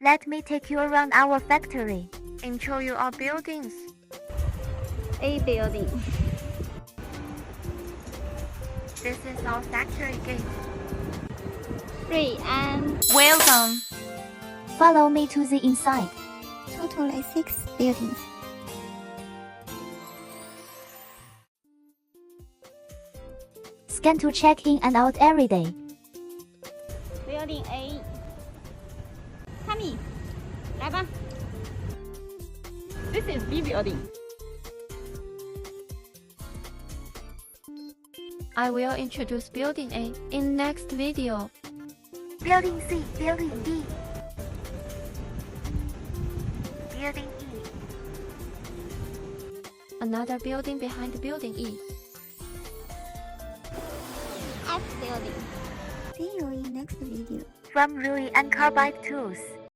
Let me take you around our factory and show you our buildings. A building. This is our factory gate. Free and Welcome. Follow me to the inside. totally 6 buildings. Scan to check in and out every day. Building A. Tommy, 来吧。This is B building. I will introduce Building A in next video. Building C, Building D. Building E. Another building behind Building E. F building. See you in next video. From Rui and Carbide Tools.